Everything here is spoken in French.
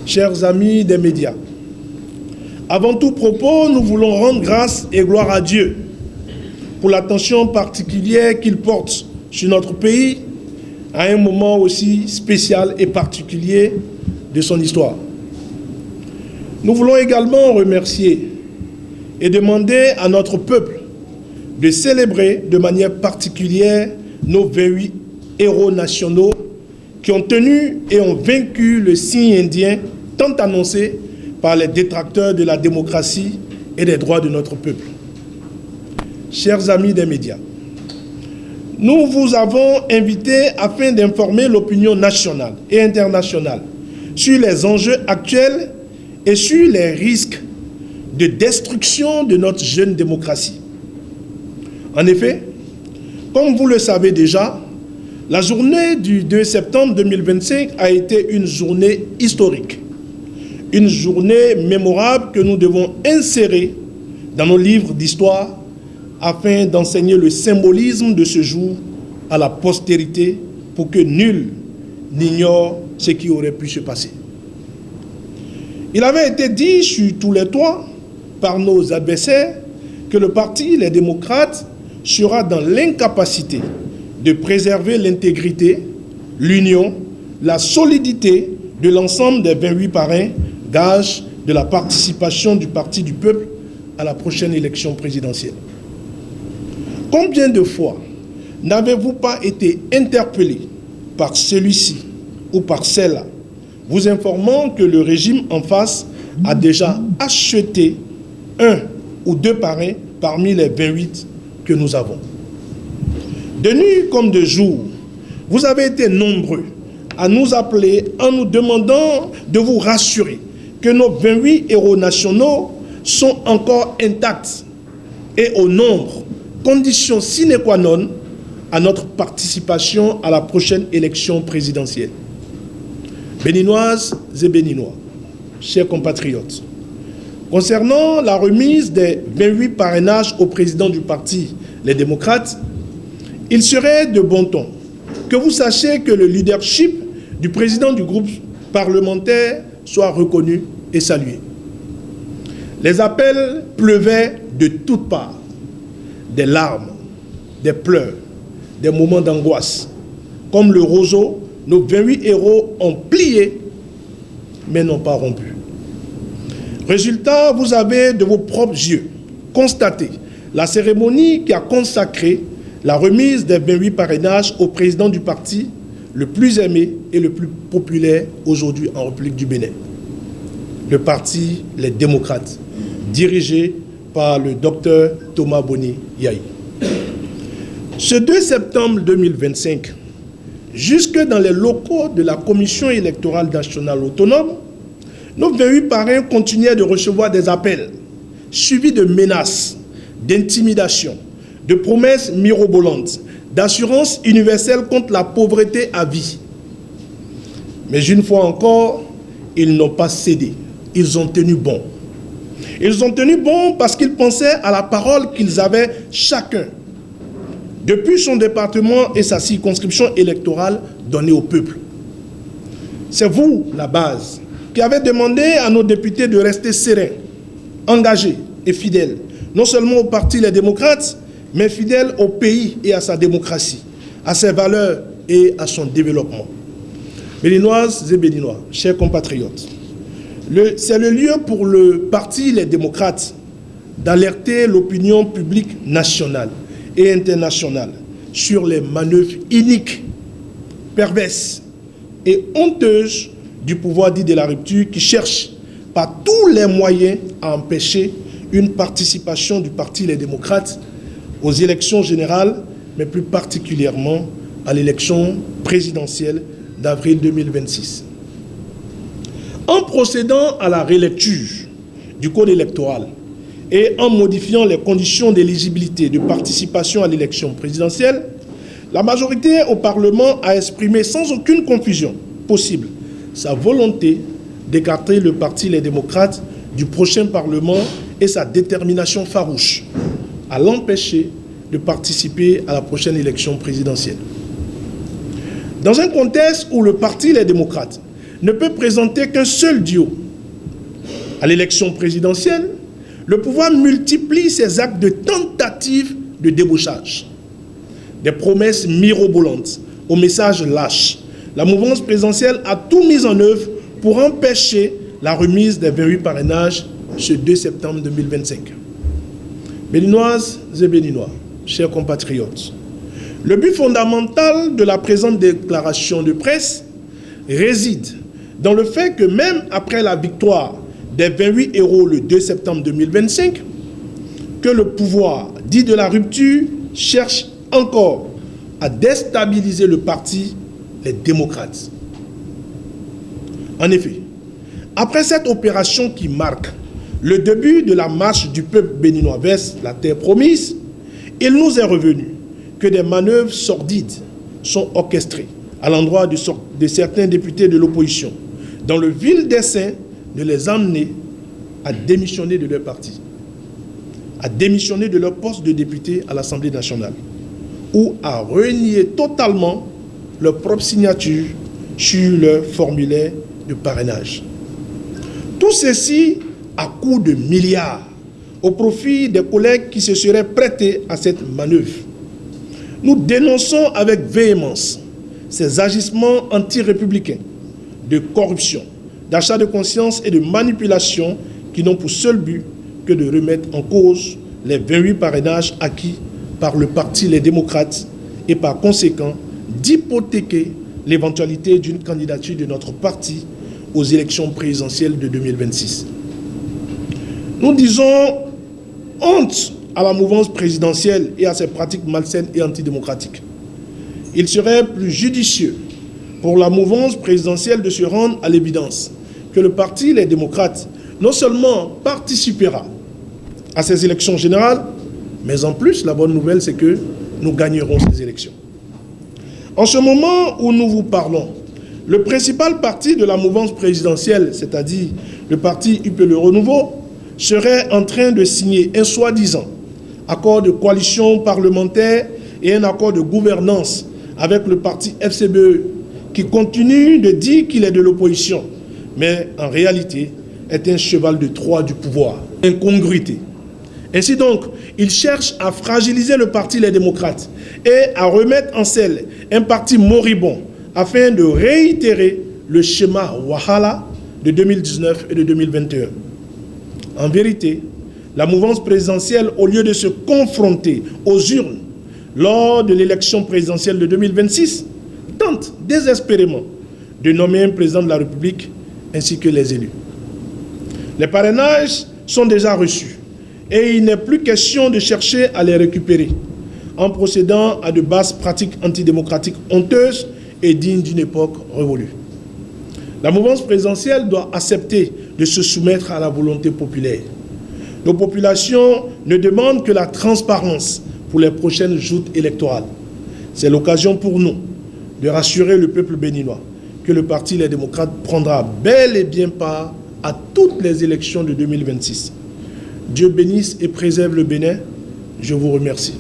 chers amis des médias, avant tout propos, nous voulons rendre grâce et gloire à Dieu pour l'attention particulière qu'il porte sur notre pays à un moment aussi spécial et particulier de son histoire. Nous voulons également remercier et demander à notre peuple de célébrer de manière particulière nos 28 héros nationaux qui ont tenu et ont vaincu le signe indien tant annoncé par les détracteurs de la démocratie et des droits de notre peuple. Chers amis des médias, nous vous avons invités afin d'informer l'opinion nationale et internationale sur les enjeux actuels et sur les risques de destruction de notre jeune démocratie. En effet, comme vous le savez déjà, la journée du 2 septembre 2025 a été une journée historique, une journée mémorable que nous devons insérer dans nos livres d'histoire afin d'enseigner le symbolisme de ce jour à la postérité pour que nul n'ignore ce qui aurait pu se passer. Il avait été dit sur tous les toits par nos adversaires que le parti Les Démocrates sera dans l'incapacité de préserver l'intégrité, l'union, la solidité de l'ensemble des 28 parrains, gage de la participation du Parti du Peuple à la prochaine élection présidentielle. Combien de fois n'avez-vous pas été interpellé par celui-ci ou par celle-là, vous informant que le régime en face a déjà acheté un ou deux parrains parmi les 28 que nous avons? De nuit comme de jour, vous avez été nombreux à nous appeler en nous demandant de vous rassurer que nos 28 héros nationaux sont encore intacts et au nombre, condition sine qua non à notre participation à la prochaine élection présidentielle. Béninoises et Béninois, chers compatriotes, concernant la remise des 28 parrainages au président du parti Les Démocrates, il serait de bon ton que vous sachiez que le leadership du président du groupe parlementaire soit reconnu et salué. Les appels pleuvaient de toutes parts, des larmes, des pleurs, des moments d'angoisse. Comme le roseau, nos 28 héros ont plié, mais n'ont pas rompu. Résultat, vous avez de vos propres yeux constaté la cérémonie qui a consacré la remise des 28 parrainages au président du parti le plus aimé et le plus populaire aujourd'hui en République du Bénin, le parti Les Démocrates, dirigé par le docteur Thomas Boni Yahi. Ce 2 septembre 2025, jusque dans les locaux de la Commission électorale nationale autonome, nos 28 parrains continuaient de recevoir des appels, suivis de menaces, d'intimidations, de promesses mirobolantes, d'assurance universelle contre la pauvreté à vie. Mais une fois encore, ils n'ont pas cédé. Ils ont tenu bon. Ils ont tenu bon parce qu'ils pensaient à la parole qu'ils avaient chacun, depuis son département et sa circonscription électorale, donnée au peuple. C'est vous, la base, qui avez demandé à nos députés de rester sereins, engagés et fidèles, non seulement au parti Les Démocrates, mais fidèles au pays et à sa démocratie, à ses valeurs et à son développement. Béninoises et Béninois, chers compatriotes, c'est le lieu pour le parti Les Démocrates d'alerter l'opinion publique nationale et internationale sur les manœuvres iniques, perverses et honteuses du pouvoir dit de la rupture qui cherche par tous les moyens à empêcher une participation du parti Les Démocrates aux élections générales, mais plus particulièrement à l'élection présidentielle d'avril 2026. En procédant à la relecture du code électoral et en modifiant les conditions d'éligibilité de participation à l'élection présidentielle, la majorité au Parlement a exprimé sans aucune confusion possible sa volonté d'écarter le parti Les Démocrates du prochain Parlement et sa détermination farouche à l'empêcher de participer à la prochaine élection présidentielle. Dans un contexte où le parti Les Démocrates ne peut présenter qu'un seul duo. À l'élection présidentielle, le pouvoir multiplie ses actes de tentative de débauchage. Des promesses mirobolantes, aux messages lâches. La mouvance présidentielle a tout mis en œuvre pour empêcher la remise des 28 parrainages ce 2 septembre 2025. Béninoises et Béninois, chers compatriotes, le but fondamental de la présente déclaration de presse réside dans le fait que même après la victoire des 28 héros le 2 septembre 2025, que le pouvoir dit de la rupture cherche encore à déstabiliser le parti les démocrates. En effet, après cette opération qui marque le début de la marche du peuple béninois vers la terre promise, il nous est revenu que des manœuvres sordides sont orchestrées à l'endroit de certains députés de l'opposition, dans le vil dessein de les emmener à démissionner de leur parti, à démissionner de leur poste de député à l'Assemblée nationale, ou à renier totalement leur propre signature sur leur formulaire de parrainage. Tout ceci à coût de milliards, au profit des collègues qui se seraient prêtés à cette manœuvre. Nous dénonçons avec véhémence ces agissements anti-républicains de corruption, d'achat de conscience et de manipulation qui n'ont pour seul but que de remettre en cause les 28 parrainages acquis par le parti Les Démocrates et par conséquent d'hypothéquer l'éventualité d'une candidature de notre parti aux élections présidentielles de 2026. Nous disons honte à la mouvance présidentielle et à ses pratiques malsaines et antidémocratiques. Il serait plus judicieux pour la mouvance présidentielle de se rendre à l'évidence que le parti Les Démocrates non seulement participera à ces élections générales, mais en plus, la bonne nouvelle, c'est que nous gagnerons ces élections. En ce moment où nous vous parlons, le principal parti de la mouvance présidentielle, c'est-à-dire le parti UP Le Renouveau, serait en train de signer un soi-disant accord de coalition parlementaire et un accord de gouvernance avec le parti FCBE, qui continue de dire qu'il est de l'opposition, mais en réalité est un cheval de Troie du pouvoir. Incongruité. Ainsi donc, il cherche à fragiliser le parti Les Démocrates et à remettre en selle un parti moribond afin de réitérer le schéma Wahala de 2019 et de 2021. En vérité, la mouvance présidentielle, au lieu de se confronter aux urnes lors de l'élection présidentielle de 2026, tente désespérément de nommer un président de la République ainsi que les élus. Les parrainages sont déjà reçus et il n'est plus question de chercher à les récupérer en procédant à de basses pratiques antidémocratiques honteuses et dignes d'une époque révolue. La mouvance présidentielle doit accepter de se soumettre à la volonté populaire. Nos populations ne demandent que la transparence pour les prochaines joutes électorales. C'est l'occasion pour nous de rassurer le peuple béninois que le Parti Les Démocrates prendra bel et bien part à toutes les élections de 2026. Dieu bénisse et préserve le Bénin. Je vous remercie.